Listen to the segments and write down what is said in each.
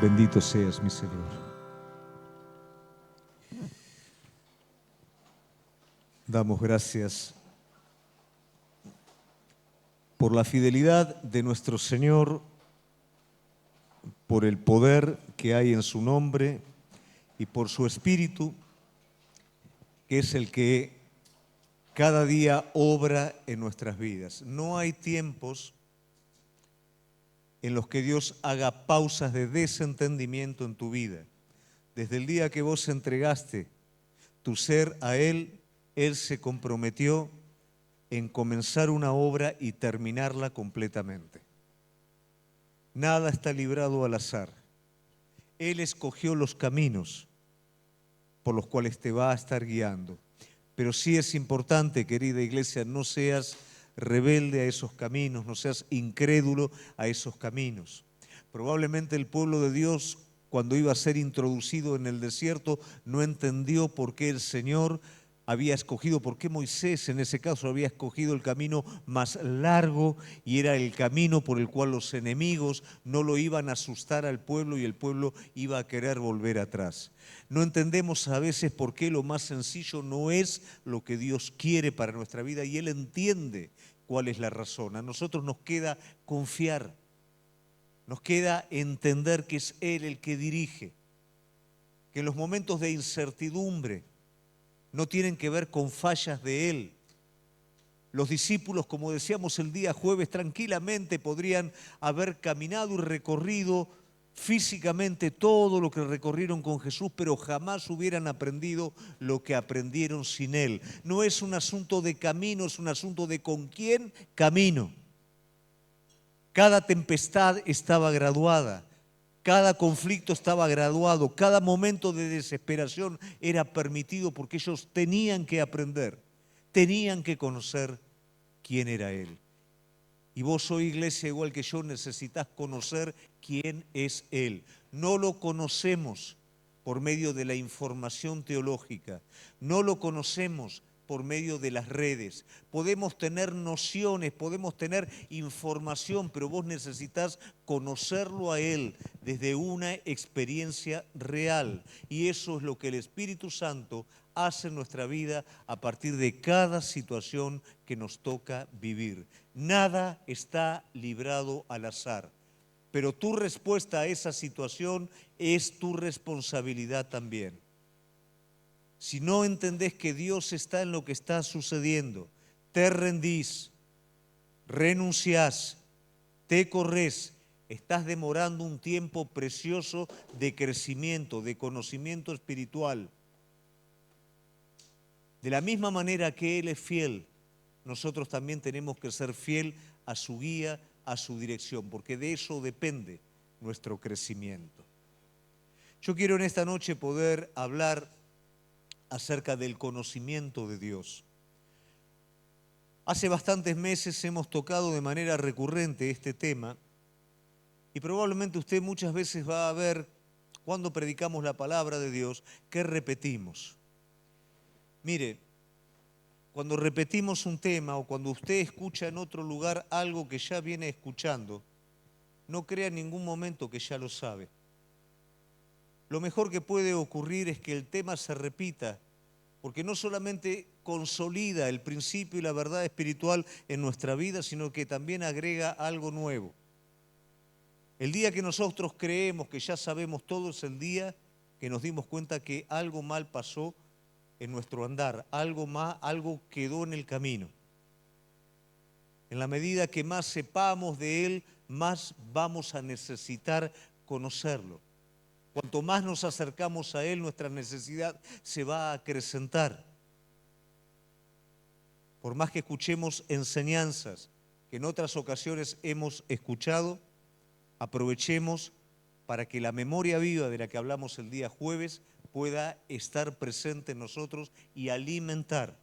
Bendito seas, mi Señor. Damos gracias por la fidelidad de nuestro Señor, por el poder que hay en su nombre y por su Espíritu, que es el que cada día obra en nuestras vidas. No hay tiempos en los que Dios haga pausas de desentendimiento en tu vida. Desde el día que vos entregaste tu ser a Él, Él se comprometió en comenzar una obra y terminarla completamente. Nada está librado al azar. Él escogió los caminos por los cuales te va a estar guiando. Pero sí es importante, querida iglesia, no seas rebelde a esos caminos, no seas incrédulo a esos caminos. Probablemente el pueblo de Dios, cuando iba a ser introducido en el desierto, no entendió por qué el Señor había escogido, por qué Moisés en ese caso había escogido el camino más largo y era el camino por el cual los enemigos no lo iban a asustar al pueblo y el pueblo iba a querer volver atrás. No entendemos a veces por qué lo más sencillo no es lo que Dios quiere para nuestra vida y Él entiende cuál es la razón. A nosotros nos queda confiar, nos queda entender que es Él el que dirige, que en los momentos de incertidumbre no tienen que ver con fallas de Él. Los discípulos, como decíamos el día jueves, tranquilamente podrían haber caminado y recorrido físicamente todo lo que recorrieron con Jesús, pero jamás hubieran aprendido lo que aprendieron sin Él. No es un asunto de camino, es un asunto de con quién camino. Cada tempestad estaba graduada. Cada conflicto estaba graduado, cada momento de desesperación era permitido porque ellos tenían que aprender, tenían que conocer quién era Él. Y vos hoy, iglesia, igual que yo, necesitas conocer quién es Él. No lo conocemos por medio de la información teológica, no lo conocemos por medio de las redes. Podemos tener nociones, podemos tener información, pero vos necesitas conocerlo a Él desde una experiencia real. Y eso es lo que el Espíritu Santo hace en nuestra vida a partir de cada situación que nos toca vivir. Nada está librado al azar, pero tu respuesta a esa situación es tu responsabilidad también. Si no entendés que Dios está en lo que está sucediendo, te rendís, renunciás, te corres, estás demorando un tiempo precioso de crecimiento, de conocimiento espiritual. De la misma manera que Él es fiel, nosotros también tenemos que ser fiel a su guía, a su dirección, porque de eso depende nuestro crecimiento. Yo quiero en esta noche poder hablar acerca del conocimiento de Dios. Hace bastantes meses hemos tocado de manera recurrente este tema y probablemente usted muchas veces va a ver cuando predicamos la palabra de Dios que repetimos. Mire, cuando repetimos un tema o cuando usted escucha en otro lugar algo que ya viene escuchando, no crea en ningún momento que ya lo sabe. Lo mejor que puede ocurrir es que el tema se repita, porque no solamente consolida el principio y la verdad espiritual en nuestra vida, sino que también agrega algo nuevo. El día que nosotros creemos que ya sabemos todo es el día que nos dimos cuenta que algo mal pasó en nuestro andar, algo quedó en el camino. En la medida que más sepamos de Él, más vamos a necesitar conocerlo. Cuanto más nos acercamos a Él, nuestra necesidad se va a acrecentar. Por más que escuchemos enseñanzas que en otras ocasiones hemos escuchado, aprovechemos para que la memoria viva de la que hablamos el día jueves pueda estar presente en nosotros y alimentar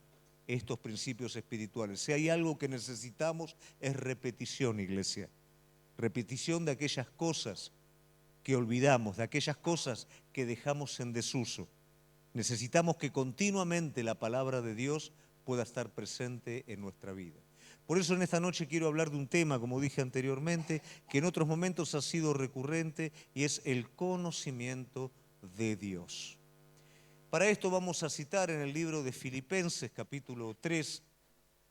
estos principios espirituales. Si hay algo que necesitamos es repetición, iglesia. Repetición de aquellas cosas que olvidamos, de aquellas cosas que dejamos en desuso. Necesitamos que continuamente la palabra de Dios pueda estar presente en nuestra vida. Por eso en esta noche quiero hablar de un tema, como dije anteriormente, que en otros momentos ha sido recurrente y es el conocimiento de Dios. Para esto vamos a citar en el libro de Filipenses, capítulo 3,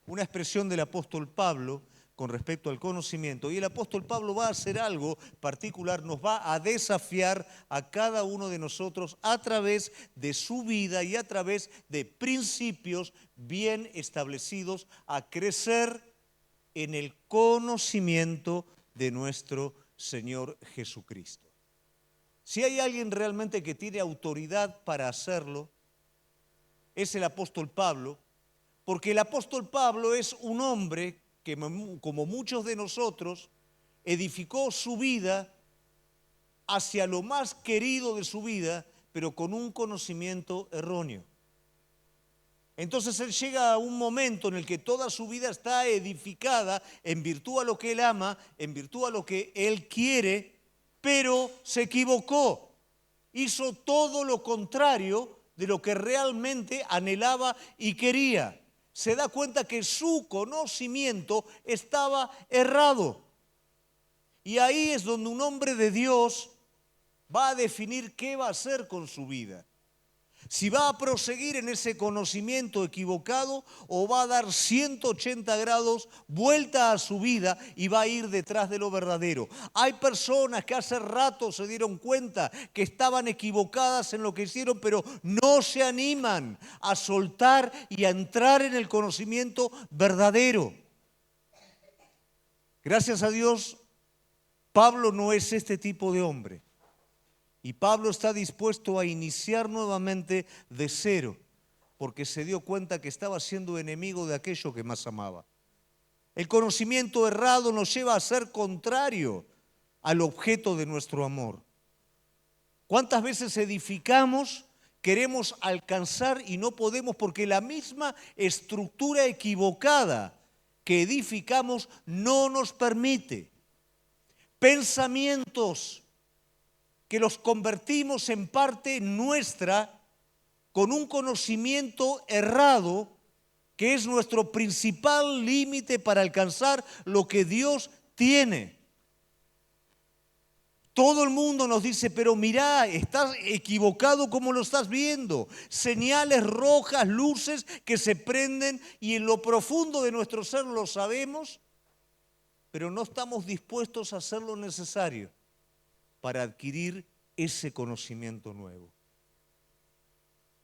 una expresión del apóstol Pablo con respecto al conocimiento. Y el apóstol Pablo va a hacer algo particular, nos va a desafiar a cada uno de nosotros a través de su vida y a través de principios bien establecidos a crecer en el conocimiento de nuestro Señor Jesucristo. Si hay alguien realmente que tiene autoridad para hacerlo, es el apóstol Pablo, porque el apóstol Pablo es un hombre que, como muchos de nosotros, edificó su vida hacia lo más querido de su vida, pero con un conocimiento erróneo. Entonces él llega a un momento en el que toda su vida está edificada en virtud a lo que él ama, en virtud a lo que él quiere, pero se equivocó. Hizo todo lo contrario de lo que realmente anhelaba y quería. Se da cuenta que su conocimiento estaba errado. Y ahí es donde un hombre de Dios va a definir qué va a hacer con su vida. Si va a proseguir en ese conocimiento equivocado o va a dar 180 grados vuelta a su vida y va a ir detrás de lo verdadero. Hay personas que hace rato se dieron cuenta que estaban equivocadas en lo que hicieron, pero no se animan a soltar y a entrar en el conocimiento verdadero. Gracias a Dios, Pablo no es este tipo de hombre. Y Pablo está dispuesto a iniciar nuevamente de cero, porque se dio cuenta que estaba siendo enemigo de aquello que más amaba. El conocimiento errado nos lleva a ser contrario al objeto de nuestro amor. ¿Cuántas veces edificamos, queremos alcanzar y no podemos porque la misma estructura equivocada que edificamos no nos permite? Pensamientos que los convertimos en parte nuestra con un conocimiento errado que es nuestro principal límite para alcanzar lo que Dios tiene. Todo el mundo nos dice, pero mirá, estás equivocado como lo estás viendo. Señales rojas, luces que se prenden y en lo profundo de nuestro ser lo sabemos, pero no estamos dispuestos a hacer lo necesario para adquirir ese conocimiento nuevo.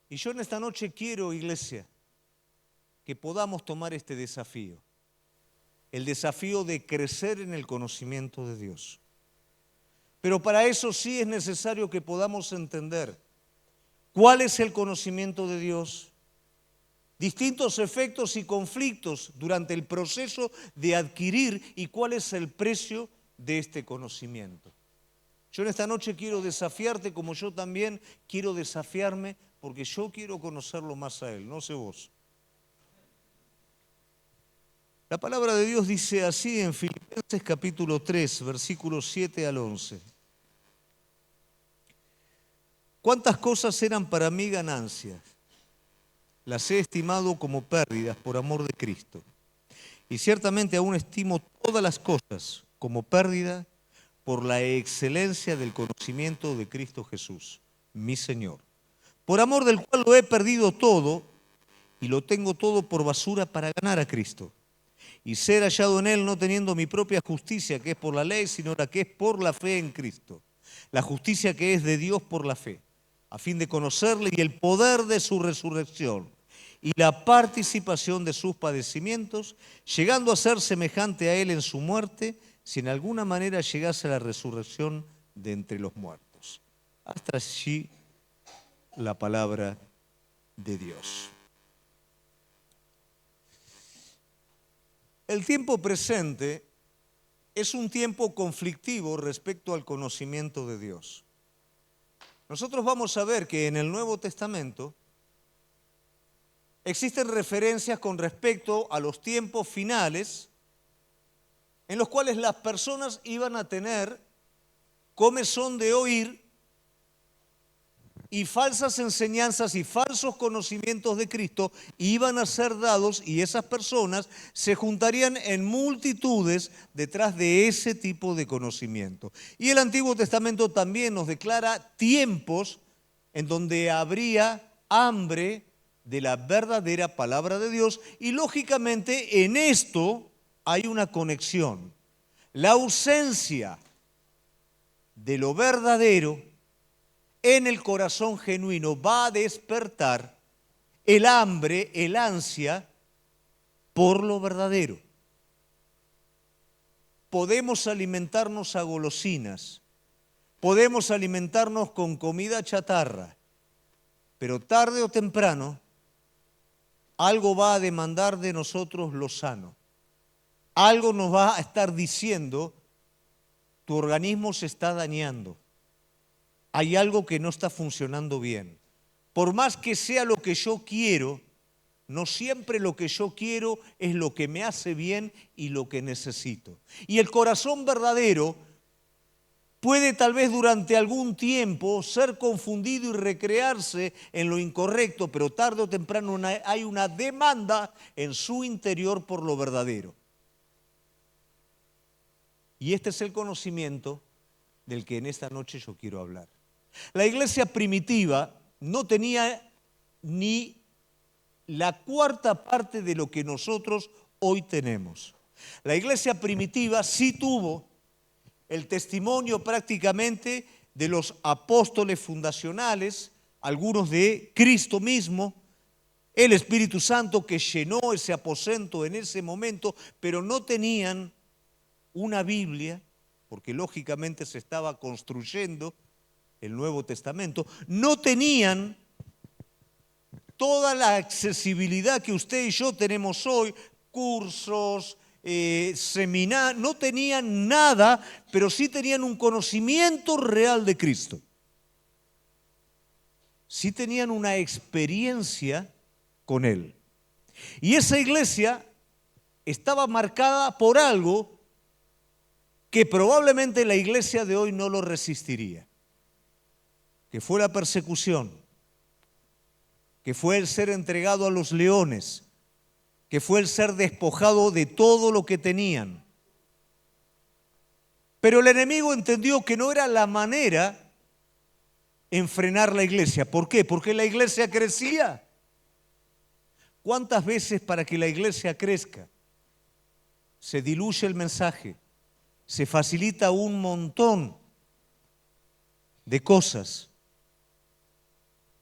Y yo en esta noche quiero, iglesia, que podamos tomar este desafío, el desafío de crecer en el conocimiento de Dios. Pero para eso sí es necesario que podamos entender cuál es el conocimiento de Dios, distintos efectos y conflictos durante el proceso de adquirir y cuál es el precio de este conocimiento. Yo en esta noche quiero desafiarte como yo también quiero desafiarme porque yo quiero conocerlo más a Él, no sé vos. La palabra de Dios dice así en Filipenses capítulo 3, versículos 7 al 11. ¿Cuántas cosas eran para mí ganancias? Las he estimado como pérdidas por amor de Cristo. Y ciertamente aún estimo todas las cosas como pérdida por la excelencia del conocimiento de Cristo Jesús, mi Señor, por amor del cual lo he perdido todo y lo tengo todo por basura para ganar a Cristo y ser hallado en Él no teniendo mi propia justicia que es por la ley, sino la que es por la fe en Cristo, la justicia que es de Dios por la fe, a fin de conocerle y el poder de su resurrección y la participación de sus padecimientos, llegando a ser semejante a Él en su muerte, si en alguna manera llegase a la resurrección de entre los muertos. Hasta allí la palabra de Dios. El tiempo presente es un tiempo conflictivo respecto al conocimiento de Dios. Nosotros vamos a ver que en el Nuevo Testamento existen referencias con respecto a los tiempos finales en los cuales las personas iban a tener comezón de oír y falsas enseñanzas y falsos conocimientos de Cristo iban a ser dados y esas personas se juntarían en multitudes detrás de ese tipo de conocimiento. Y el Antiguo Testamento también nos declara tiempos en donde habría hambre de la verdadera palabra de Dios y lógicamente en esto hay una conexión. La ausencia de lo verdadero en el corazón genuino va a despertar el hambre, el ansia por lo verdadero. Podemos alimentarnos a golosinas, podemos alimentarnos con comida chatarra, pero tarde o temprano algo va a demandar de nosotros lo sano. Algo nos va a estar diciendo, tu organismo se está dañando. Hay algo que no está funcionando bien. Por más que sea lo que yo quiero, no siempre lo que yo quiero es lo que me hace bien y lo que necesito. Y el corazón verdadero puede tal vez durante algún tiempo ser confundido y recrearse en lo incorrecto, pero tarde o temprano hay una demanda en su interior por lo verdadero. Y este es el conocimiento del que en esta noche yo quiero hablar. La iglesia primitiva no tenía ni la cuarta parte de lo que nosotros hoy tenemos. La iglesia primitiva sí tuvo el testimonio prácticamente de los apóstoles fundacionales, algunos de Cristo mismo, el Espíritu Santo que llenó ese aposento en ese momento, pero no tenían una Biblia, porque lógicamente se estaba construyendo el Nuevo Testamento, no tenían toda la accesibilidad que usted y yo tenemos hoy, cursos, seminarios, no tenían nada, pero sí tenían un conocimiento real de Cristo. Sí tenían una experiencia con Él. Y esa iglesia estaba marcada por algo que probablemente la iglesia de hoy no lo resistiría, que fue la persecución, que fue el ser entregado a los leones, que fue el ser despojado de todo lo que tenían. Pero el enemigo entendió que no era la manera en frenar la iglesia. ¿Por qué? Porque la iglesia crecía. ¿Cuántas veces para que la iglesia crezca se diluye el mensaje? Se facilita un montón de cosas.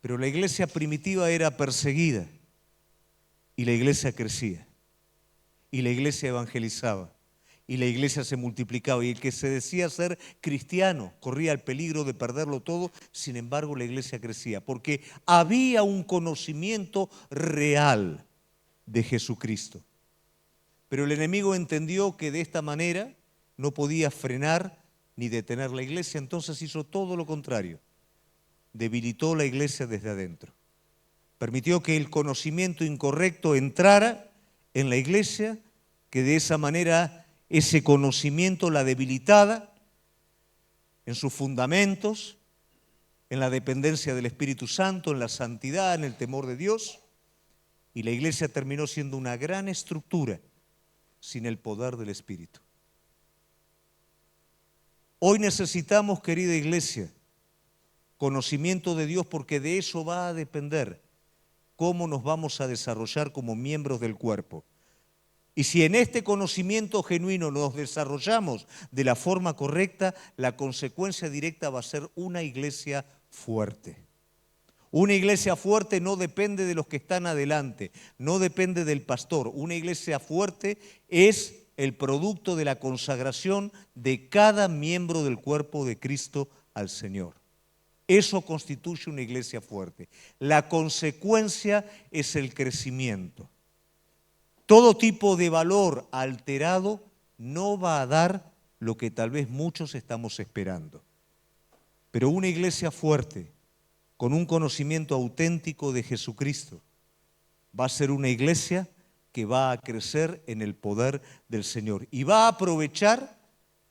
Pero la iglesia primitiva era perseguida y la iglesia crecía y la iglesia evangelizaba y la iglesia se multiplicaba y el que se decía ser cristiano corría el peligro de perderlo todo. Sin embargo, la iglesia crecía porque había un conocimiento real de Jesucristo. Pero el enemigo entendió que de esta manera no podía frenar ni detener la iglesia, entonces hizo todo lo contrario. Debilitó la iglesia desde adentro. Permitió que el conocimiento incorrecto entrara en la iglesia, que de esa manera ese conocimiento la debilitara en sus fundamentos, en la dependencia del Espíritu Santo, en la santidad, en el temor de Dios. Y la iglesia terminó siendo una gran estructura sin el poder del Espíritu. Hoy necesitamos, querida iglesia, conocimiento de Dios, porque de eso va a depender cómo nos vamos a desarrollar como miembros del cuerpo. Y si en este conocimiento genuino nos desarrollamos de la forma correcta, la consecuencia directa va a ser una iglesia fuerte. Una iglesia fuerte no depende de los que están adelante, no depende del pastor. Una iglesia fuerte es el producto de la consagración de cada miembro del cuerpo de Cristo al Señor. Eso constituye una iglesia fuerte. La consecuencia es el crecimiento. Todo tipo de valor alterado no va a dar lo que tal vez muchos estamos esperando. Pero una iglesia fuerte, con un conocimiento auténtico de Jesucristo, va a ser una iglesia que va a crecer en el poder del Señor y va a aprovechar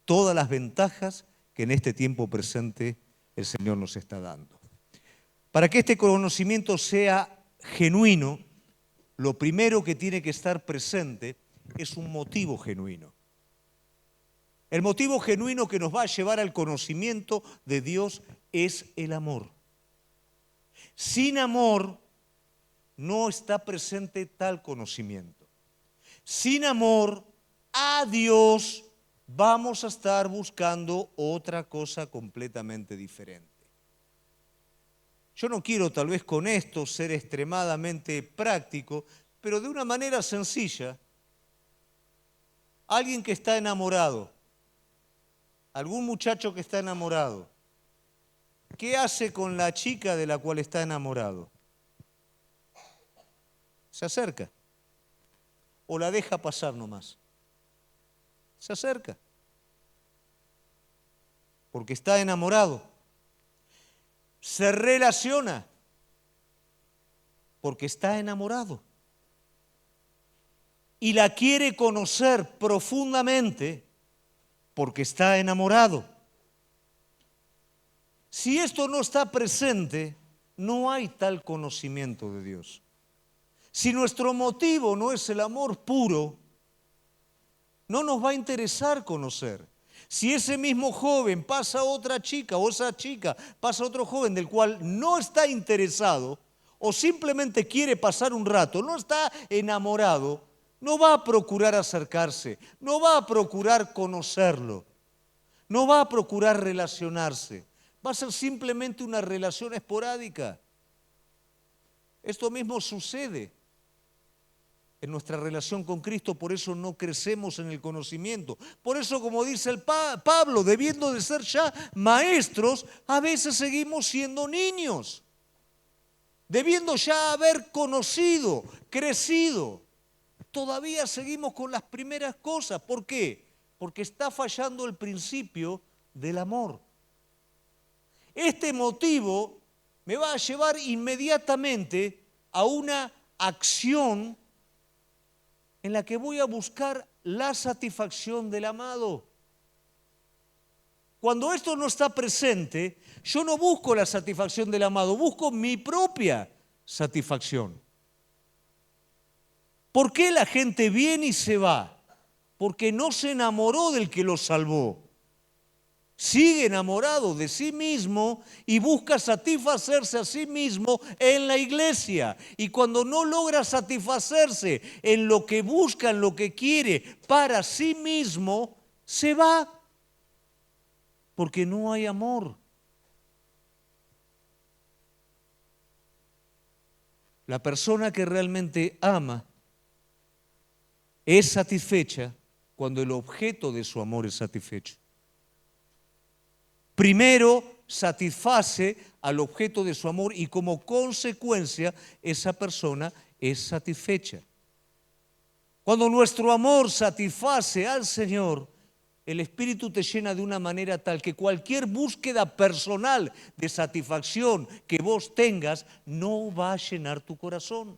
todas las ventajas que en este tiempo presente el Señor nos está dando. Para que este conocimiento sea genuino, lo primero que tiene que estar presente es un motivo genuino. El motivo genuino que nos va a llevar al conocimiento de Dios es el amor. Sin amor no está presente tal conocimiento. Sin amor a Dios vamos a estar buscando otra cosa completamente diferente. Yo no quiero tal vez con esto ser extremadamente práctico, pero de una manera sencilla, alguien que está enamorado, algún muchacho que está enamorado, ¿qué hace con la chica de la cual está enamorado? Se acerca o la deja pasar nomás. Se acerca porque está enamorado. Se relaciona porque está enamorado. Y la quiere conocer profundamente porque está enamorado. Si esto no está presente, no hay tal conocimiento de Dios. Si nuestro motivo no es el amor puro, no nos va a interesar conocer. Si ese mismo joven pasa a otra chica o esa chica pasa a otro joven del cual no está interesado o simplemente quiere pasar un rato, no está enamorado, no va a procurar acercarse, no va a procurar conocerlo, no va a procurar relacionarse. Va a ser simplemente una relación esporádica. Esto mismo sucede en nuestra relación con Cristo, por eso no crecemos en el conocimiento. Por eso, como dice el Pablo, debiendo de ser ya maestros, a veces seguimos siendo niños. Debiendo ya haber conocido, crecido, todavía seguimos con las primeras cosas. ¿Por qué? Porque está fallando el principio del amor. Este motivo me va a llevar inmediatamente a una acción en la que voy a buscar la satisfacción del amado. Cuando esto no está presente, yo no busco la satisfacción del amado, busco mi propia satisfacción. ¿Por qué la gente viene y se va? Porque no se enamoró del que lo salvó. Sigue enamorado de sí mismo y busca satisfacerse a sí mismo en la iglesia. Y cuando no logra satisfacerse en lo que busca, en lo que quiere para sí mismo, se va. Porque no hay amor. La persona que realmente ama es satisfecha cuando el objeto de su amor es satisfecho. Primero satisface al objeto de su amor y como consecuencia esa persona es satisfecha. Cuando nuestro amor satisface al Señor, el Espíritu te llena de una manera tal que cualquier búsqueda personal de satisfacción que vos tengas no va a llenar tu corazón.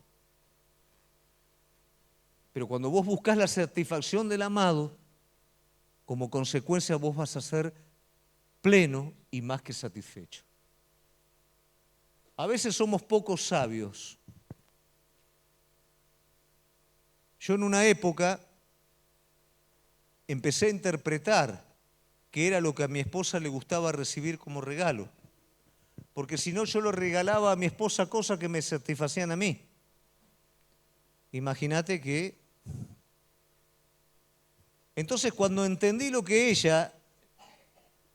Pero cuando vos buscas la satisfacción del amado, como consecuencia vos vas a ser pleno y más que satisfecho. A veces somos poco sabios. Yo en una época empecé a interpretar qué era lo que a mi esposa le gustaba recibir como regalo. Porque si no, yo le regalaba a mi esposa cosas que me satisfacían a mí. Imagínate que... Entonces, cuando entendí lo que ella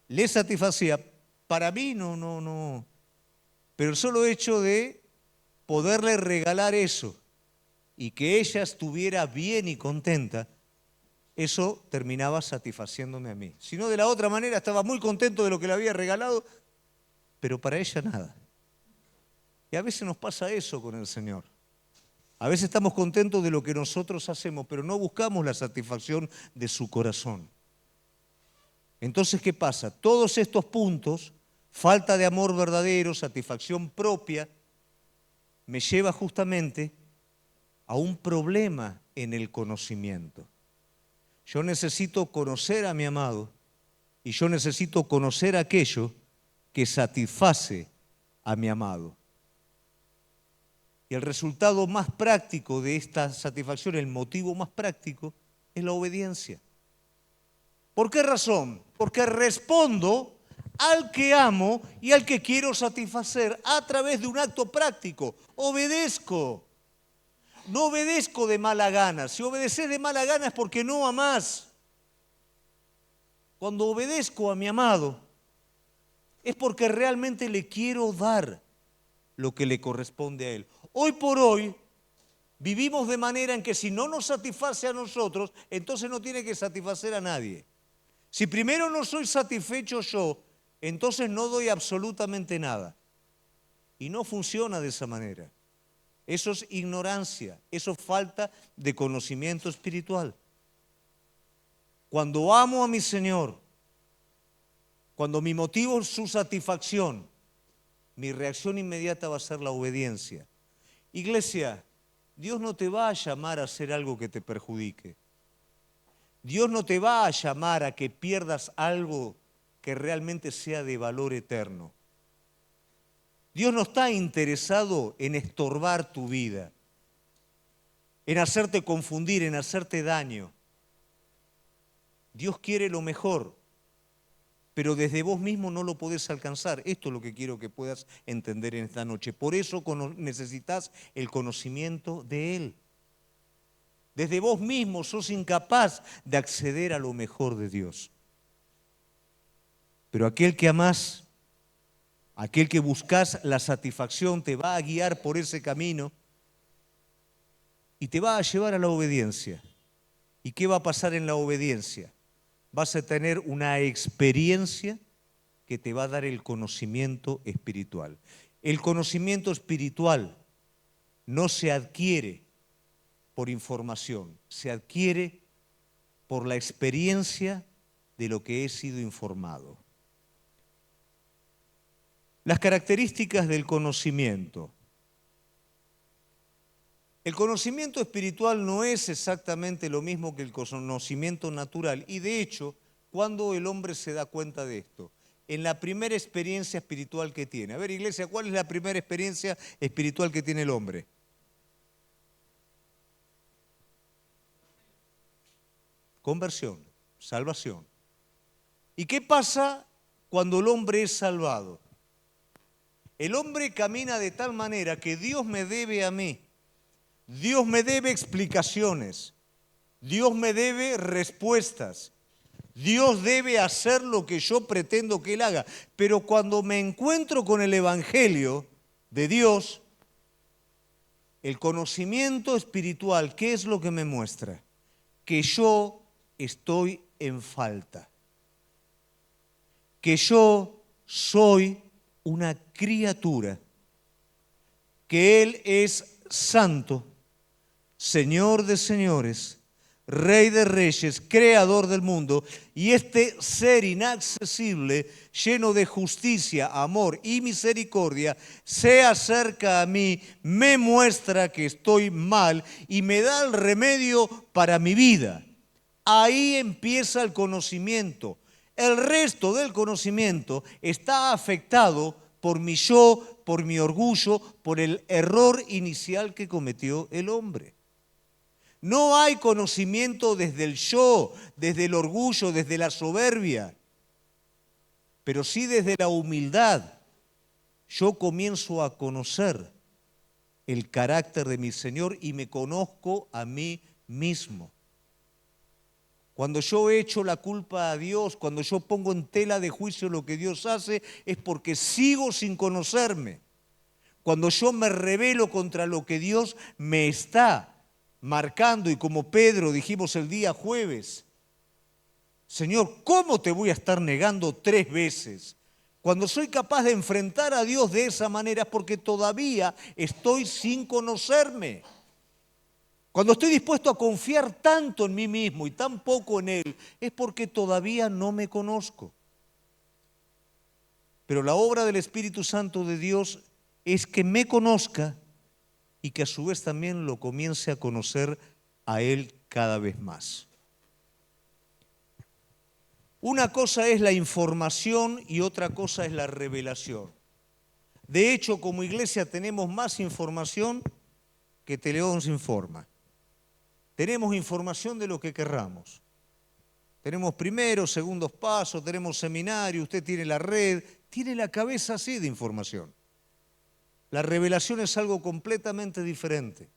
le satisfacía, para mí no. Pero el solo hecho de poderle regalar eso y que ella estuviera bien y contenta, eso terminaba satisfaciéndome a mí. Si no, de la otra manera estaba muy contento de lo que le había regalado, pero para ella nada. Y a veces nos pasa eso con el Señor. A veces estamos contentos de lo que nosotros hacemos, pero no buscamos la satisfacción de su corazón. Entonces, ¿qué pasa? Todos estos puntos, falta de amor verdadero, satisfacción propia, me lleva justamente a un problema en el conocimiento. Yo necesito conocer a mi amado y yo necesito conocer aquello que satisface a mi amado. Y el resultado más práctico de esta satisfacción, el motivo más práctico, es la obediencia. ¿Por qué razón? Porque respondo al que amo y al que quiero satisfacer a través de un acto práctico. Obedezco. No obedezco de mala gana. Si obedeces de mala gana es porque no amás. Cuando obedezco a mi amado es porque realmente le quiero dar lo que le corresponde a él. Hoy por hoy vivimos de manera en que si no nos satisface a nosotros, entonces no tiene que satisfacer a nadie. Si primero no soy satisfecho yo, entonces no doy absolutamente nada. Y no funciona de esa manera. Eso es ignorancia, eso es falta de conocimiento espiritual. Cuando amo a mi Señor, cuando mi motivo es su satisfacción, mi reacción inmediata va a ser la obediencia. Iglesia, Dios no te va a llamar a hacer algo que te perjudique. Dios no te va a llamar a que pierdas algo que realmente sea de valor eterno. Dios no está interesado en estorbar tu vida, en hacerte confundir, en hacerte daño. Dios quiere lo mejor, pero desde vos mismo no lo podés alcanzar. Esto es lo que quiero que puedas entender en esta noche. Por eso necesitas el conocimiento de Él. Desde vos mismo sos incapaz de acceder a lo mejor de Dios. Pero aquel que amás, aquel que buscas la satisfacción, te va a guiar por ese camino y te va a llevar a la obediencia. ¿Y qué va a pasar en la obediencia? Vas a tener una experiencia que te va a dar el conocimiento espiritual. El conocimiento espiritual no se adquiere por información, se adquiere por la experiencia de lo que he sido informado. Las características del conocimiento. El conocimiento espiritual no es exactamente lo mismo que el conocimiento natural y de hecho, ¿cuándo el hombre se da cuenta de esto? En la primera experiencia espiritual que tiene. A ver, iglesia, ¿cuál es la primera experiencia espiritual que tiene el hombre? Conversión, salvación. ¿Y qué pasa cuando el hombre es salvado? El hombre camina de tal manera que Dios me debe a mí. Dios me debe explicaciones, Dios me debe respuestas, Dios debe hacer lo que yo pretendo que Él haga. Pero cuando me encuentro con el Evangelio de Dios, el conocimiento espiritual, ¿qué es lo que me muestra? Que yo estoy en falta, que yo soy una criatura, que Él es santo, Señor de señores, Rey de reyes, Creador del mundo, y este ser inaccesible, lleno de justicia, amor y misericordia, se acerca a mí, me muestra que estoy mal y me da el remedio para mi vida. Ahí empieza el conocimiento. El resto del conocimiento está afectado por mi yo, por mi orgullo, por el error inicial que cometió el hombre. No hay conocimiento desde el yo, desde el orgullo, desde la soberbia, pero sí desde la humildad. Yo comienzo a conocer el carácter de mi Señor y me conozco a mí mismo. Cuando yo echo la culpa a Dios, cuando yo pongo en tela de juicio lo que Dios hace, es porque sigo sin conocerme. Cuando yo me rebelo contra lo que Dios me está marcando, y como Pedro dijimos el día jueves, Señor, ¿cómo te voy a estar negando 3 veces? Cuando soy capaz de enfrentar a Dios de esa manera es porque todavía estoy sin conocerme. Cuando estoy dispuesto a confiar tanto en mí mismo y tan poco en Él, es porque todavía no me conozco. Pero la obra del Espíritu Santo de Dios es que me conozca y que a su vez también lo comience a conocer a Él cada vez más. Una cosa es la información y otra cosa es la revelación. De hecho, como iglesia tenemos más información que Teleón se informa. Tenemos información de lo que querramos. Tenemos primeros, segundos pasos, tenemos seminario, usted tiene la red, tiene la cabeza así de información. La revelación es algo completamente diferente.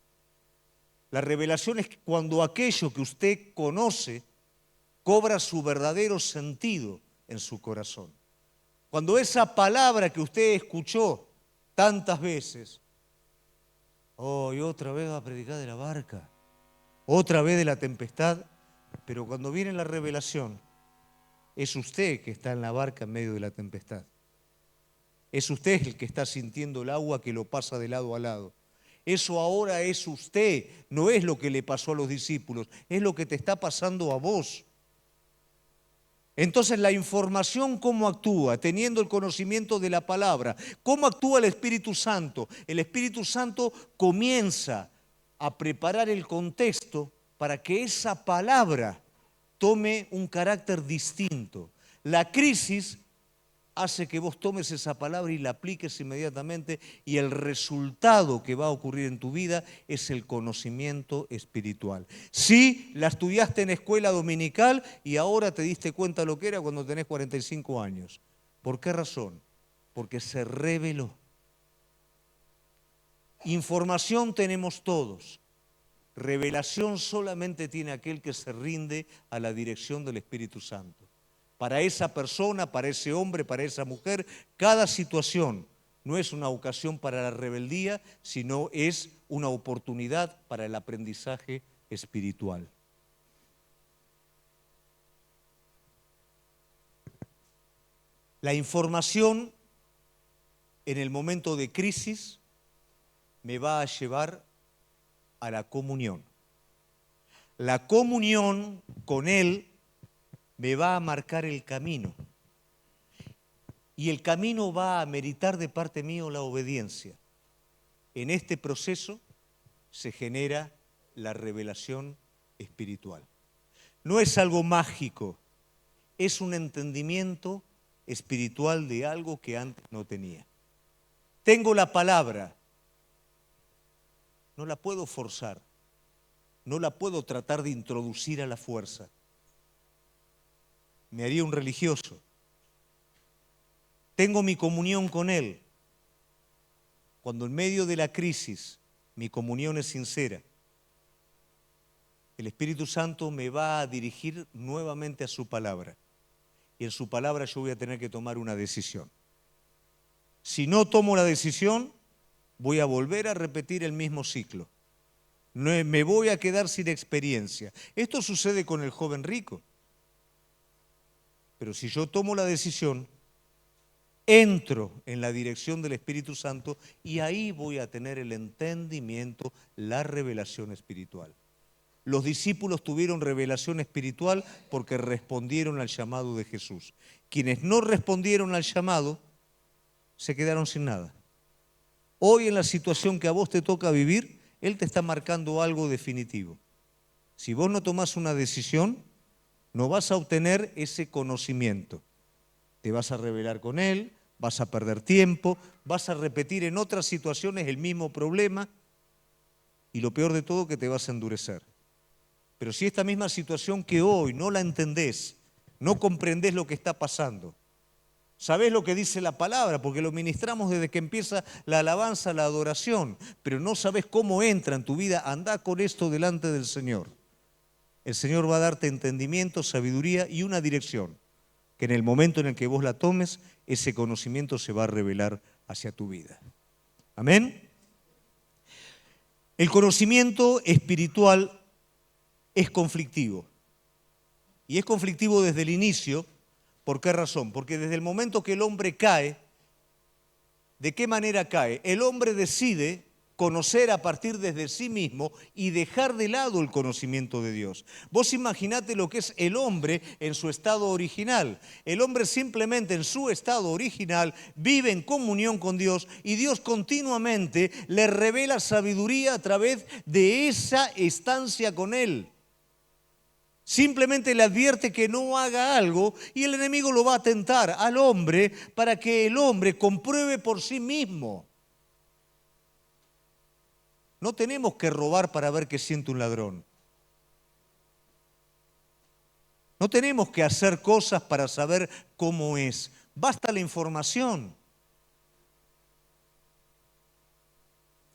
La revelación es cuando aquello que usted conoce cobra su verdadero sentido en su corazón. Cuando esa palabra que usted escuchó tantas veces, oh, y otra vez va a predicar de la barca, otra vez de la tempestad, pero cuando viene la revelación, es usted que está en la barca en medio de la tempestad. Es usted el que está sintiendo el agua que lo pasa de lado a lado. Eso ahora es usted, no es lo que le pasó a los discípulos, es lo que te está pasando a vos. Entonces la información, ¿cómo actúa? Teniendo el conocimiento de la palabra. ¿Cómo actúa el Espíritu Santo? El Espíritu Santo comienza a preparar el contexto para que esa palabra tome un carácter distinto. La crisis hace que vos tomes esa palabra y la apliques inmediatamente, y el resultado que va a ocurrir en tu vida es el conocimiento espiritual. Sí, la estudiaste en escuela dominical y ahora te diste cuenta lo que era cuando tenés 45 años. ¿Por qué razón? Porque se reveló. Información tenemos todos. Revelación solamente tiene aquel que se rinde a la dirección del Espíritu Santo. Para esa persona, para ese hombre, para esa mujer, cada situación no es una ocasión para la rebeldía, sino es una oportunidad para el aprendizaje espiritual. La información en el momento de crisis me va a llevar a la comunión. La comunión con Él me va a marcar el camino. Y el camino va a meritar de parte mía la obediencia. En este proceso se genera la revelación espiritual. No es algo mágico, es un entendimiento espiritual de algo que antes no tenía. Tengo la palabra, no la puedo forzar, no la puedo tratar de introducir a la fuerza. Me haría un religioso. Tengo mi comunión con Él. Cuando en medio de la crisis mi comunión es sincera, el Espíritu Santo me va a dirigir nuevamente a su palabra. Y en su palabra yo voy a tener que tomar una decisión. Si no tomo la decisión, voy a volver a repetir el mismo ciclo. Me voy a quedar sin experiencia. Esto sucede con el joven rico. Pero si yo tomo la decisión, entro en la dirección del Espíritu Santo y ahí voy a tener el entendimiento, la revelación espiritual. Los discípulos tuvieron revelación espiritual porque respondieron al llamado de Jesús. Quienes no respondieron al llamado se quedaron sin nada. Hoy en la situación que a vos te toca vivir, Él te está marcando algo definitivo. Si vos no tomás una decisión, no vas a obtener ese conocimiento. Te vas a rebelar con Él, vas a perder tiempo, vas a repetir en otras situaciones el mismo problema y lo peor de todo que te vas a endurecer. Pero si esta misma situación que hoy no la entendés, no comprendés lo que está pasando, sabés lo que dice la palabra, porque lo ministramos desde que empieza la alabanza, la adoración, pero no sabés cómo entra en tu vida, andá con esto delante del Señor. El Señor va a darte entendimiento, sabiduría y una dirección, que en el momento en el que vos la tomes, ese conocimiento se va a revelar hacia tu vida. Amén. El conocimiento espiritual es conflictivo. Y es conflictivo desde el inicio. ¿Por qué razón? Porque desde el momento que el hombre cae, ¿de qué manera cae? El hombre decide conocer a partir desde sí mismo y dejar de lado el conocimiento de Dios. Vos imaginate lo que es el hombre en su estado original. El hombre simplemente en su estado original vive en comunión con Dios y Dios continuamente le revela sabiduría a través de esa estancia con Él. Simplemente le advierte que no haga algo y el enemigo lo va a tentar al hombre para que el hombre compruebe por sí mismo. No tenemos que robar para ver qué siente un ladrón. No tenemos que hacer cosas para saber cómo es. Basta la información.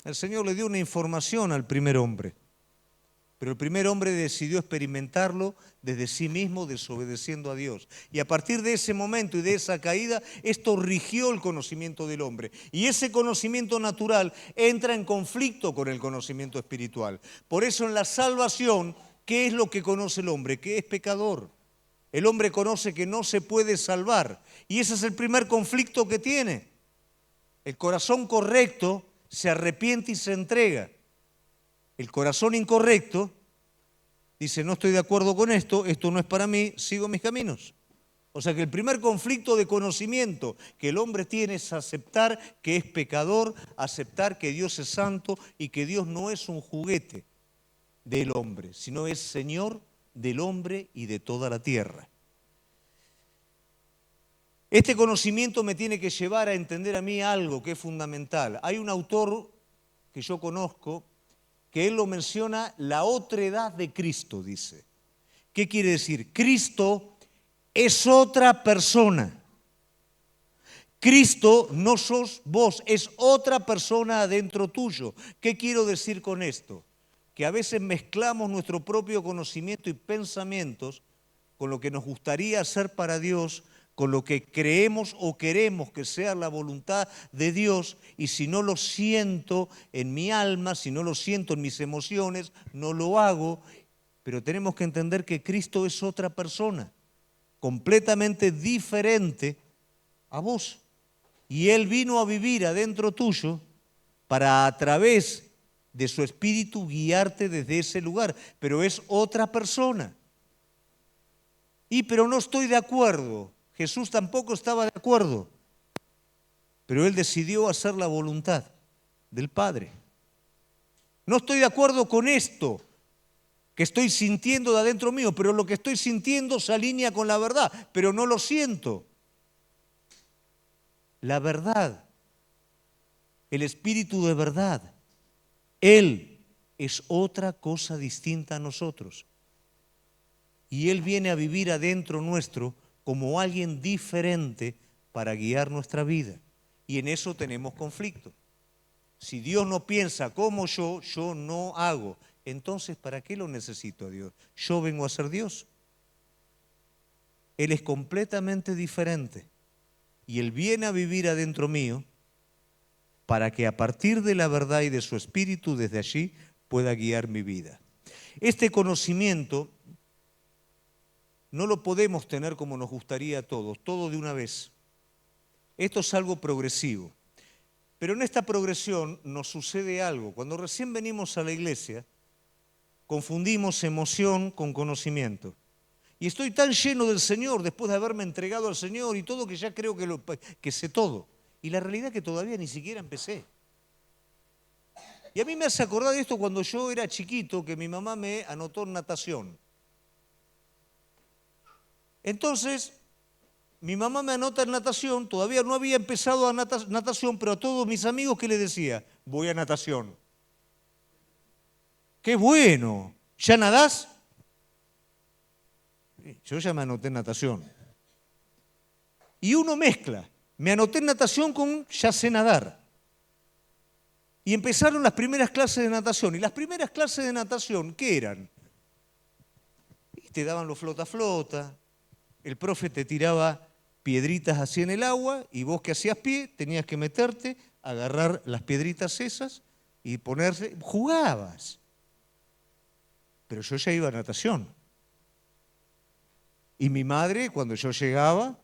El Señor le dio una información al primer hombre, pero el primer hombre decidió experimentarlo desde sí mismo, desobedeciendo a Dios. Y a partir de ese momento y de esa caída, esto rigió el conocimiento del hombre. Y ese conocimiento natural entra en conflicto con el conocimiento espiritual. Por eso en la salvación, ¿qué es lo que conoce el hombre? Que es pecador. El hombre conoce que no se puede salvar. Y ese es el primer conflicto que tiene. El corazón correcto se arrepiente y se entrega. El corazón incorrecto dice, no estoy de acuerdo con esto, esto no es para mí, sigo mis caminos. O sea que el primer conflicto de conocimiento que el hombre tiene es aceptar que es pecador, aceptar que Dios es santo y que Dios no es un juguete del hombre, sino es Señor del hombre y de toda la tierra. Este conocimiento me tiene que llevar a entender a mí algo que es fundamental. Hay un autor que yo conozco que él lo menciona, la otredad de Cristo, dice. ¿Qué quiere decir? Cristo es otra persona. Cristo no sos vos, es otra persona adentro tuyo. ¿Qué quiero decir con esto? Que a veces mezclamos nuestro propio conocimiento y pensamientos con lo que nos gustaría hacer para Dios, con lo que creemos o queremos que sea la voluntad de Dios, y si no lo siento en mi alma, si no lo siento en mis emociones, no lo hago. Pero tenemos que entender que Cristo es otra persona, completamente diferente a vos. Y Él vino a vivir adentro tuyo para a través de su espíritu guiarte desde ese lugar, pero es otra persona. Pero no estoy de acuerdo. Jesús tampoco estaba de acuerdo, pero Él decidió hacer la voluntad del Padre. No estoy de acuerdo con esto que estoy sintiendo de adentro mío, pero lo que estoy sintiendo se alinea con la verdad, pero no lo siento. La verdad, el espíritu de verdad, Él es otra cosa distinta a nosotros. Y Él viene a vivir adentro nuestro como alguien diferente para guiar nuestra vida. Y en eso tenemos conflicto. Si Dios no piensa como yo no hago. Entonces, ¿para qué lo necesito a Dios? Yo vengo a ser Dios. Él es completamente diferente. Y Él viene a vivir adentro mío para que a partir de la verdad y de su espíritu, desde allí, pueda guiar mi vida. Este conocimiento no lo podemos tener como nos gustaría a todos, todo de una vez. Esto es algo progresivo. Pero en esta progresión nos sucede algo. Cuando recién venimos a la iglesia, confundimos emoción con conocimiento. Y estoy tan lleno del Señor, después de haberme entregado al Señor y todo, que ya creo que sé todo. Y la realidad es que todavía ni siquiera empecé. Y a mí me hace acordar de esto cuando yo era chiquito, que mi mamá me anotó en natación. Entonces, mi mamá me anota en natación, todavía no había empezado a natación, pero a todos mis amigos, ¿qué les decía? Voy a natación. ¡Qué bueno! ¿Ya nadás? Yo ya me anoté en natación. Y uno mezcla. Me anoté en natación con ya sé nadar. Y empezaron las primeras clases de natación. ¿Y las primeras clases de natación qué eran? Y te daban los flota-flota. El profe te tiraba piedritas así en el agua y vos que hacías pie tenías que meterte, agarrar las piedritas esas y ponerse, jugabas. Pero yo ya iba a natación. Y mi madre, cuando yo llegaba,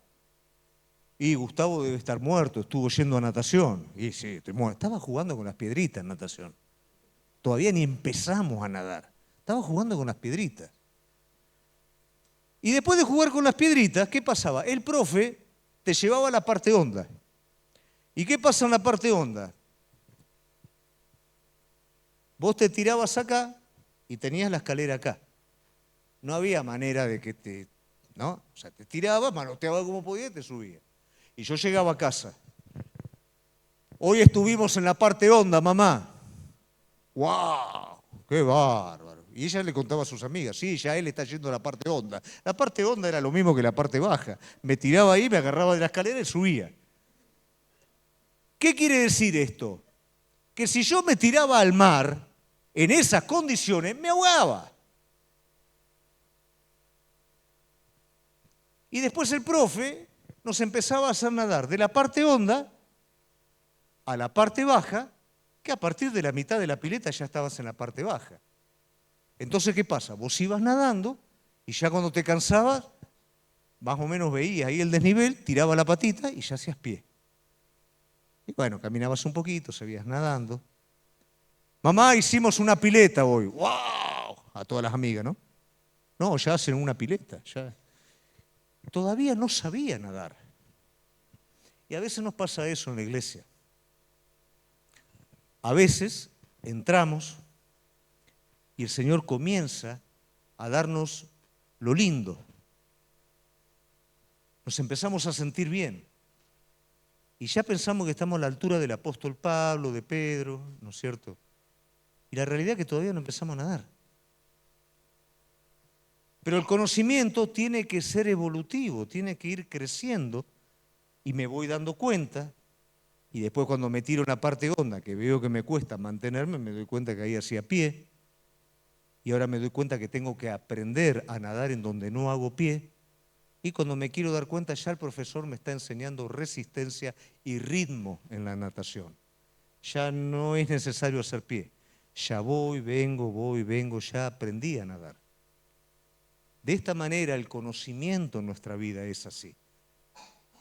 y Gustavo debe estar muerto, estuvo yendo a natación. Y sí, estoy muerto. Estaba jugando con las piedritas en natación. Todavía ni empezamos a nadar. Estaba jugando con las piedritas. Y después de jugar con las piedritas, ¿qué pasaba? El profe te llevaba a la parte honda. ¿Y qué pasa en la parte honda? Vos te tirabas acá y tenías la escalera acá. No había manera de que te... ¿no? O sea, te tirabas, manoteabas como podías y te subías. Y yo llegaba a casa. Hoy estuvimos en la parte honda, mamá. ¡Wow! ¡Qué bárbaro! Y ella le contaba a sus amigas, sí, ya él está yendo a la parte honda. La parte honda era lo mismo que la parte baja. Me tiraba ahí, me agarraba de la escalera y subía. ¿Qué quiere decir esto? Que si yo me tiraba al mar en esas condiciones, me ahogaba. Y después el profe nos empezaba a hacer nadar de la parte honda a la parte baja, que a partir de la mitad de la pileta ya estabas en la parte baja. Entonces, ¿qué pasa? Vos ibas nadando y ya cuando te cansabas, más o menos veías ahí el desnivel, tiraba la patita y ya hacías pie. Y bueno, caminabas un poquito, seguías nadando. Mamá, hicimos una pileta hoy. ¡Wow! A todas las amigas, ¿no? No, ya hacen una pileta. Ya. Todavía no sabía nadar. Y a veces nos pasa eso en la iglesia. A veces entramos y el Señor comienza a darnos lo lindo. Nos empezamos a sentir bien. Y ya pensamos que estamos a la altura del apóstol Pablo, de Pedro, ¿no es cierto? Y la realidad es que todavía no empezamos a nadar. Pero el conocimiento tiene que ser evolutivo, tiene que ir creciendo y me voy dando cuenta. Y después cuando me tiro una parte honda, que veo que me cuesta mantenerme, me doy cuenta que ahí hacía pie. Y ahora me doy cuenta que tengo que aprender a nadar en donde no hago pie. Y cuando me quiero dar cuenta, ya el profesor me está enseñando resistencia y ritmo en la natación. Ya no es necesario hacer pie. Ya voy, vengo, ya aprendí a nadar. De esta manera el conocimiento en nuestra vida es así.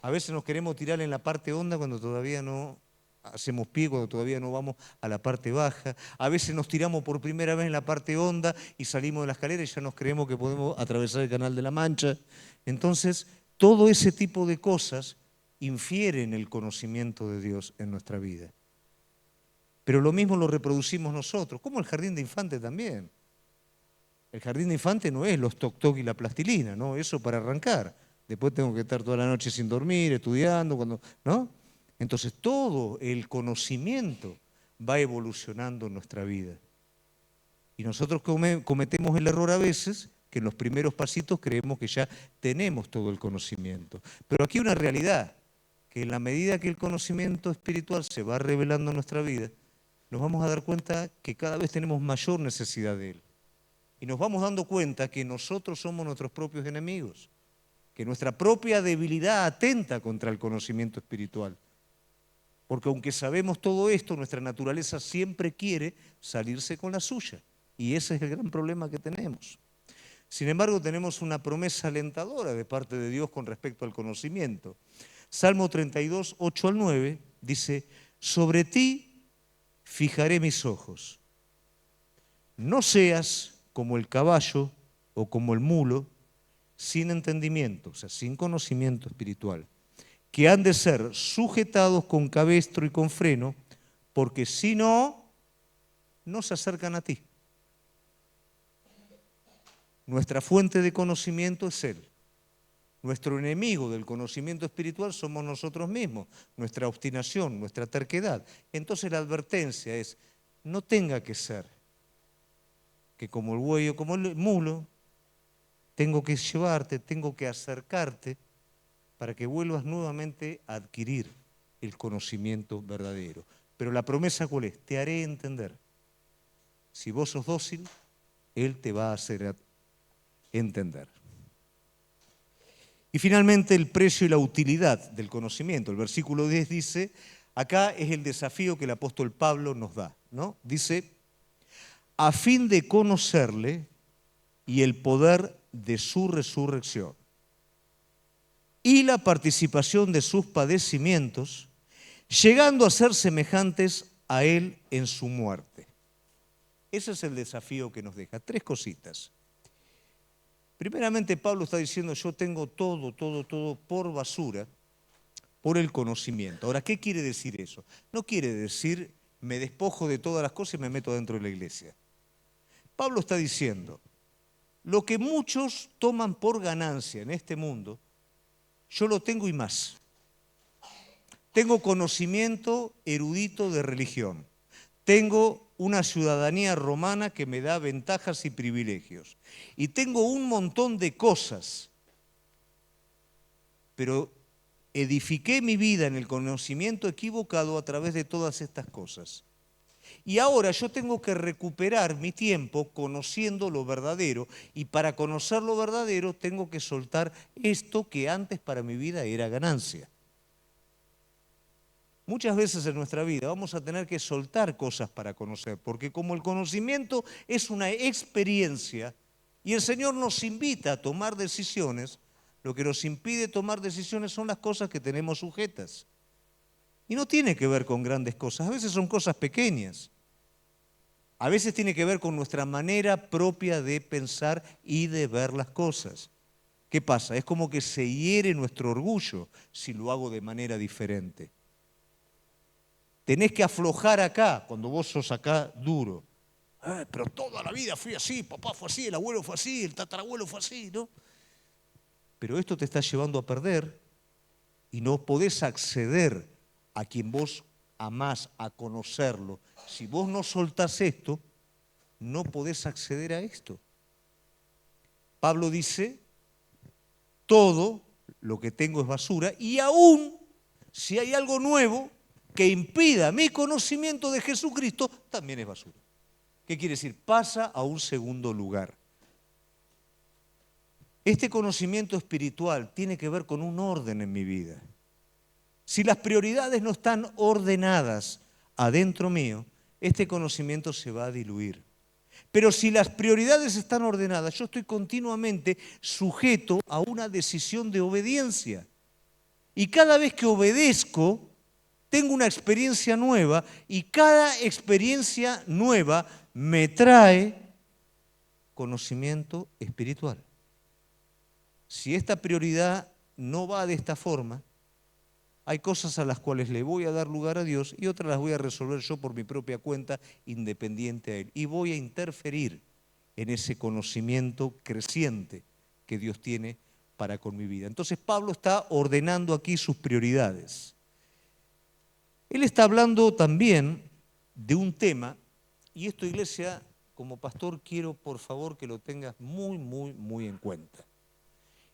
A veces nos queremos tirar en la parte honda cuando todavía no hacemos pie, cuando todavía no vamos a la parte baja. A veces nos tiramos por primera vez en la parte honda y salimos de la escalera y ya nos creemos que podemos atravesar el Canal de la Mancha. Entonces, todo ese tipo de cosas infieren el conocimiento de Dios en nuestra vida. Pero lo mismo lo reproducimos nosotros, como el jardín de infantes también. El jardín de infantes no es los toc-toc y la plastilina, ¿no? Eso para arrancar. Después tengo que estar toda la noche sin dormir, estudiando, ¿no? Entonces todo el conocimiento va evolucionando en nuestra vida. Y nosotros cometemos el error a veces que en los primeros pasitos creemos que ya tenemos todo el conocimiento. Pero aquí hay una realidad, que en la medida que el conocimiento espiritual se va revelando en nuestra vida, nos vamos a dar cuenta que cada vez tenemos mayor necesidad de él. Y nos vamos dando cuenta que nosotros somos nuestros propios enemigos, que nuestra propia debilidad atenta contra el conocimiento espiritual. Porque aunque sabemos todo esto, nuestra naturaleza siempre quiere salirse con la suya. Y ese es el gran problema que tenemos. Sin embargo, tenemos una promesa alentadora de parte de Dios con respecto al conocimiento. Salmo 32, 8 al 9, dice, sobre ti fijaré mis ojos. No seas como el caballo o como el mulo, sin entendimiento, o sea, sin conocimiento espiritual, que han de ser sujetados con cabestro y con freno, porque si no, no se acercan a ti. Nuestra fuente de conocimiento es Él. Nuestro enemigo del conocimiento espiritual somos nosotros mismos, nuestra obstinación, nuestra terquedad. Entonces la advertencia es, no tenga que ser que como el buey o como el mulo, tengo que llevarte, tengo que acercarte para que vuelvas nuevamente a adquirir el conocimiento verdadero. Pero la promesa, ¿cuál es? Te haré entender. Si vos sos dócil, Él te va a hacer entender. Y finalmente el precio y la utilidad del conocimiento. El versículo 10 dice, acá es el desafío que el apóstol Pablo nos da, ¿no? Dice, a fin de conocerle y el poder de su resurrección y la participación de sus padecimientos, llegando a ser semejantes a él en su muerte. Ese es el desafío que nos deja. Tres cositas. Primeramente, Pablo está diciendo, yo tengo todo por basura, por el conocimiento. Ahora, ¿qué quiere decir eso? No quiere decir, me despojo de todas las cosas y me meto dentro de la iglesia. Pablo está diciendo, lo que muchos toman por ganancia en este mundo, yo lo tengo y más. Tengo conocimiento erudito de religión. tengo una ciudadanía romana que me da ventajas y privilegios. Y tengo un montón de cosas, pero edifiqué mi vida en el conocimiento equivocado a través de todas estas cosas. Y ahora yo tengo que recuperar mi tiempo conociendo lo verdadero, y para conocer lo verdadero tengo que soltar esto que antes para mi vida era ganancia. Muchas veces en nuestra vida vamos a tener que soltar cosas para conocer, porque como el conocimiento es una experiencia y el Señor nos invita a tomar decisiones, lo que nos impide tomar decisiones son las cosas que tenemos sujetas. Y no tiene que ver con grandes cosas, a veces son cosas pequeñas. A veces tiene que ver con nuestra manera propia de pensar y de ver las cosas. ¿Qué pasa? Es como que se hiere nuestro orgullo si lo hago de manera diferente. Tenés que aflojar acá, cuando vos sos acá duro. Pero toda la vida fui así, papá fue así, el abuelo fue así, el tatarabuelo fue así, ¿no? Pero esto te está llevando a perder y no podés acceder a quien vos amás, a conocerlo. Si vos no soltás esto, no podés acceder a esto. Pablo dice, todo lo que tengo es basura, y aún si hay algo nuevo que impida mi conocimiento de Jesucristo, también es basura. ¿Qué quiere decir? Pasa a un segundo lugar. Este conocimiento espiritual tiene que ver con un orden en mi vida. Si las prioridades no están ordenadas adentro mío, este conocimiento se va a diluir. Pero si las prioridades están ordenadas, yo estoy continuamente sujeto a una decisión de obediencia. Y cada vez que obedezco, tengo una experiencia nueva, y cada experiencia nueva me trae conocimiento espiritual. Si esta prioridad no va de esta forma, hay cosas a las cuales le voy a dar lugar a Dios y otras las voy a resolver yo por mi propia cuenta, independiente a Él. Y voy a interferir en ese conocimiento creciente que Dios tiene para con mi vida. Entonces Pablo está ordenando aquí sus prioridades. Él está hablando también de un tema, y esto, iglesia, como pastor quiero por favor que lo tengas muy, muy, muy en cuenta.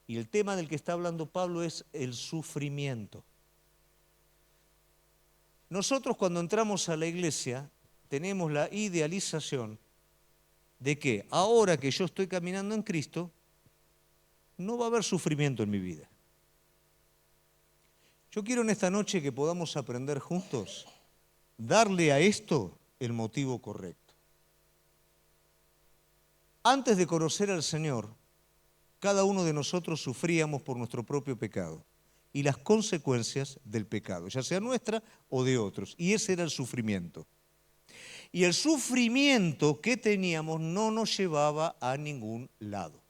Y el tema del que está hablando Pablo es el sufrimiento. Nosotros cuando entramos a la iglesia tenemos la idealización de que ahora que yo estoy caminando en Cristo, no va a haber sufrimiento en mi vida. Yo quiero en esta noche que podamos aprender juntos, darle a esto el motivo correcto. Antes de conocer al Señor, cada uno de nosotros sufríamos por nuestro propio pecado y las consecuencias del pecado, ya sea nuestra o de otros. Y ese era el sufrimiento. Y el sufrimiento que teníamos no nos llevaba a ningún lado.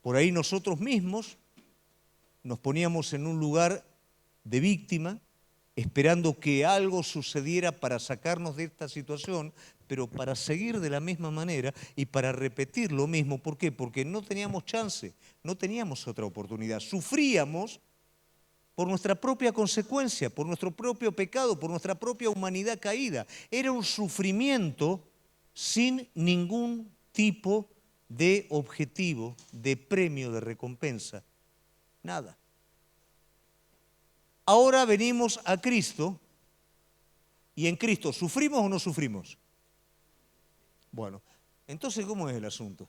Por ahí nosotros mismos nos poníamos en un lugar de víctima, esperando que algo sucediera para sacarnos de esta situación, pero para seguir de la misma manera y para repetir lo mismo. ¿Por qué? Porque no teníamos chance, no teníamos otra oportunidad. Sufríamos por nuestra propia consecuencia, por nuestro propio pecado, por nuestra propia humanidad caída. Era un sufrimiento sin ningún tipo de objetivo, de premio, de recompensa. Nada. Ahora venimos a Cristo y en Cristo, ¿sufrimos o no sufrimos? Bueno, entonces, ¿cómo es el asunto?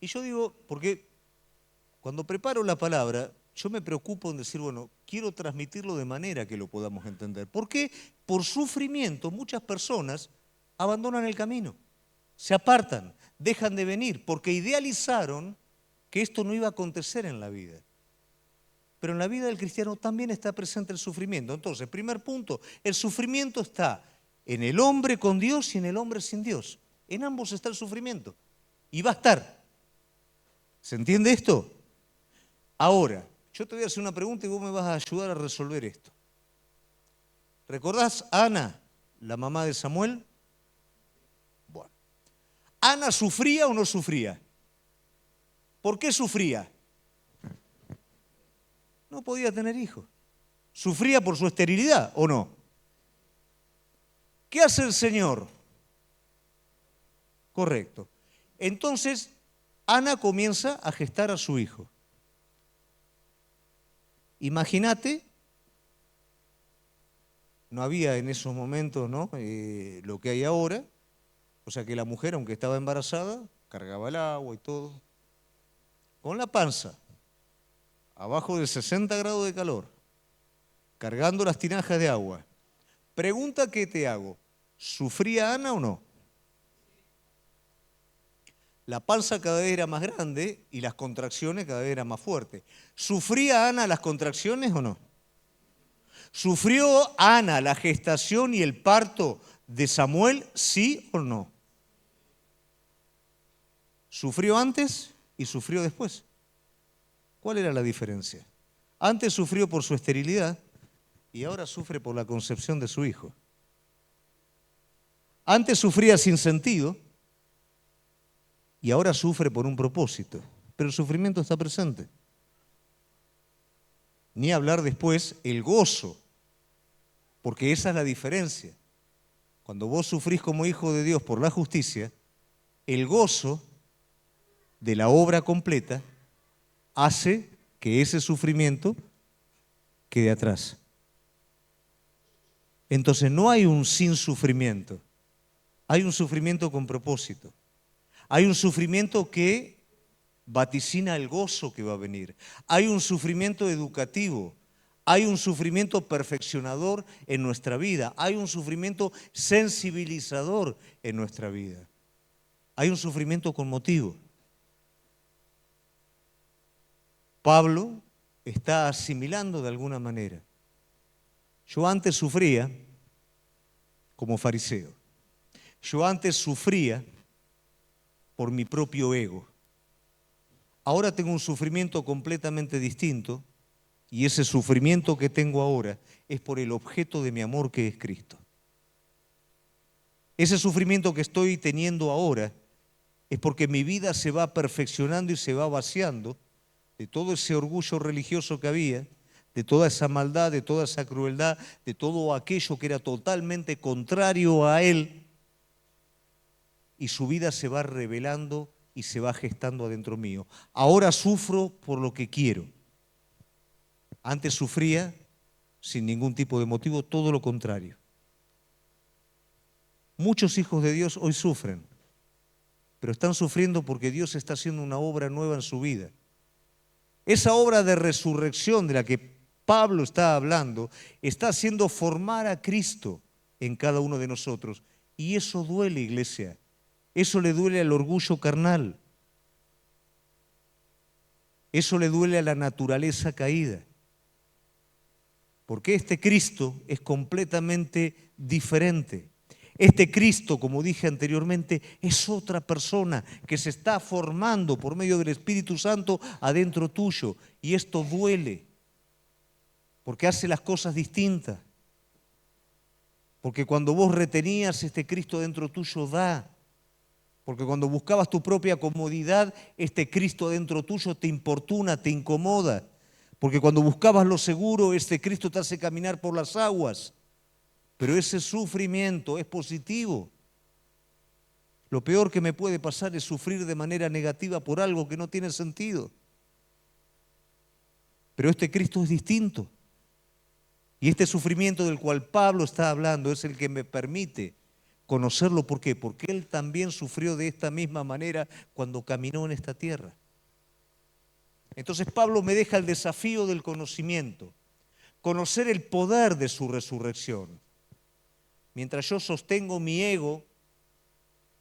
Y yo digo, porque cuando preparo la palabra, yo me preocupo en decir, bueno, quiero transmitirlo de manera que lo podamos entender. ¿Por qué? Por sufrimiento muchas personas abandonan el camino, se apartan, dejan de venir, porque idealizaron que esto no iba a acontecer en la vida. Pero en la vida del cristiano también está presente el sufrimiento. Entonces, primer punto, el sufrimiento está en el hombre con Dios y en el hombre sin Dios. En ambos está el sufrimiento. Y va a estar. ¿Se entiende esto? Ahora, yo te voy a hacer una pregunta y vos me vas a ayudar a resolver esto. ¿Recordás a Ana, la mamá de Samuel? Bueno. ¿Ana sufría o no sufría? ¿Por qué sufría? No podía tener hijos. ¿Sufría por su esterilidad o no? ¿Qué hace el Señor? Correcto. Entonces, Ana comienza a gestar a su hijo. Imagínate, no había en esos momentos, ¿no? Lo que hay ahora, o sea que la mujer, aunque estaba embarazada, cargaba el agua y todo, con la panza, abajo de 60 grados de calor, cargando las tinajas de agua. Pregunta que te hago, ¿sufría Ana o no? La panza cada vez era más grande y las contracciones cada vez eran más fuertes. ¿Sufría Ana las contracciones o no? ¿Sufrió Ana la gestación y el parto de Samuel, sí o no? ¿Sufrió antes y sufrió después? ¿Cuál era la diferencia? Antes sufrió por su esterilidad y ahora sufre por la concepción de su hijo. Antes sufría sin sentido y ahora sufre por un propósito, pero el sufrimiento está presente. Ni hablar después el gozo, porque esa es la diferencia. Cuando vos sufrís como hijo de Dios por la justicia, el gozo de la obra completa hace que ese sufrimiento quede atrás. Entonces no hay un sin sufrimiento, hay un sufrimiento con propósito. Hay un sufrimiento que vaticina el gozo que va a venir. Hay un sufrimiento educativo. Hay un sufrimiento perfeccionador en nuestra vida. Hay un sufrimiento sensibilizador en nuestra vida. Hay un sufrimiento con motivo. Pablo está asimilando de alguna manera. Yo antes sufría como fariseo. Yo antes sufría por mi propio ego. Ahora tengo un sufrimiento completamente distinto y ese sufrimiento que tengo ahora es por el objeto de mi amor que es Cristo. Ese sufrimiento que estoy teniendo ahora es porque mi vida se va perfeccionando y se va vaciando de todo ese orgullo religioso que había, de toda esa maldad, de toda esa crueldad, de todo aquello que era totalmente contrario a Él, y su vida se va revelando y se va gestando adentro mío. Ahora sufro por lo que quiero. Antes sufría sin ningún tipo de motivo, todo lo contrario. Muchos hijos de Dios hoy sufren, pero están sufriendo porque Dios está haciendo una obra nueva en su vida. Esa obra de resurrección de la que Pablo está hablando está haciendo formar a Cristo en cada uno de nosotros. Y eso duele, iglesia. Eso le duele al orgullo carnal. Eso le duele a la naturaleza caída. Porque este Cristo es completamente diferente. Este Cristo, como dije anteriormente, es otra persona que se está formando por medio del Espíritu Santo adentro tuyo. Y esto duele, porque hace las cosas distintas. Porque cuando vos retenías este Cristo dentro tuyo da. Porque cuando buscabas tu propia comodidad, este Cristo dentro tuyo te importuna, te incomoda. Porque cuando buscabas lo seguro, este Cristo te hace caminar por las aguas. Pero ese sufrimiento es positivo. Lo peor que me puede pasar es sufrir de manera negativa por algo que no tiene sentido. Pero este Cristo es distinto. Y este sufrimiento del cual Pablo está hablando es el que me permite conocerlo. ¿Por qué? Porque Él también sufrió de esta misma manera cuando caminó en esta tierra. Entonces Pablo me deja el desafío del conocimiento, conocer el poder de su resurrección. Mientras yo sostengo mi ego,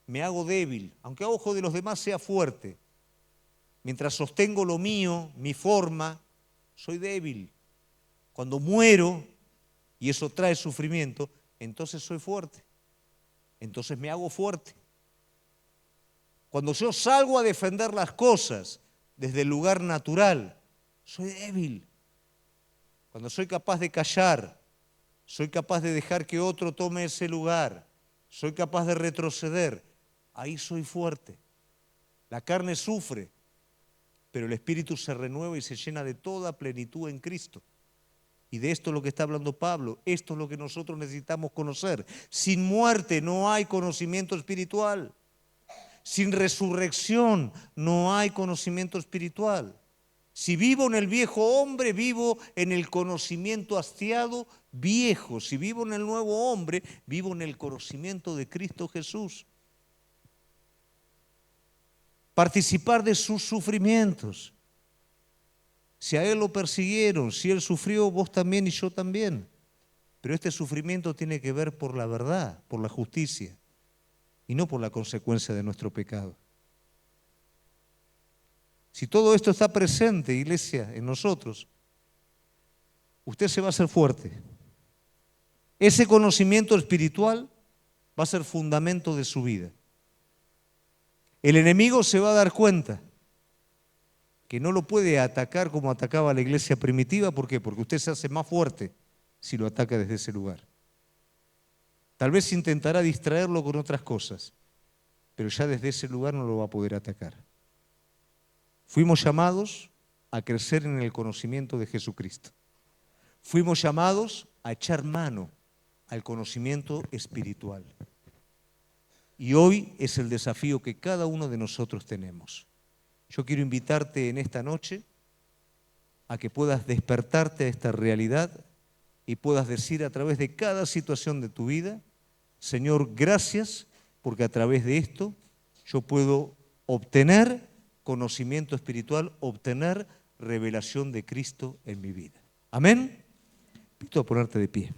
me hago débil, aunque a ojo de los demás sea fuerte. Mientras sostengo lo mío, mi forma, soy débil. Cuando muero, y eso trae sufrimiento, entonces soy fuerte. Entonces me hago fuerte. Cuando yo salgo a defender las cosas desde el lugar natural, soy débil. Cuando soy capaz de callar, soy capaz de dejar que otro tome ese lugar, soy capaz de retroceder, ahí soy fuerte. La carne sufre, pero el espíritu se renueva y se llena de toda plenitud en Cristo. Y de esto es lo que está hablando Pablo. Esto es lo que nosotros necesitamos conocer. Sin muerte no hay conocimiento espiritual. Sin resurrección no hay conocimiento espiritual. Si vivo en el viejo hombre, vivo en el conocimiento hastiado viejo. Si vivo en el nuevo hombre, vivo en el conocimiento de Cristo Jesús. Participar de sus sufrimientos. Si a Él lo persiguieron, si Él sufrió, vos también y yo también. Pero este sufrimiento tiene que ver por la verdad, por la justicia, y no por la consecuencia de nuestro pecado. Si todo esto está presente, iglesia, en nosotros, usted se va a hacer fuerte. Ese conocimiento espiritual va a ser fundamento de su vida. El enemigo se va a dar cuenta que no lo puede atacar como atacaba la iglesia primitiva. ¿Por qué? Porque usted se hace más fuerte si lo ataca desde ese lugar. Tal vez intentará distraerlo con otras cosas, pero ya desde ese lugar no lo va a poder atacar. Fuimos llamados a crecer en el conocimiento de Jesucristo. Fuimos llamados a echar mano al conocimiento espiritual. Y hoy es el desafío que cada uno de nosotros tenemos. Yo quiero invitarte en esta noche a que puedas despertarte a esta realidad y puedas decir a través de cada situación de tu vida: Señor, gracias, porque a través de esto yo puedo obtener conocimiento espiritual, obtener revelación de Cristo en mi vida. Amén. Invito a ponerte de pie.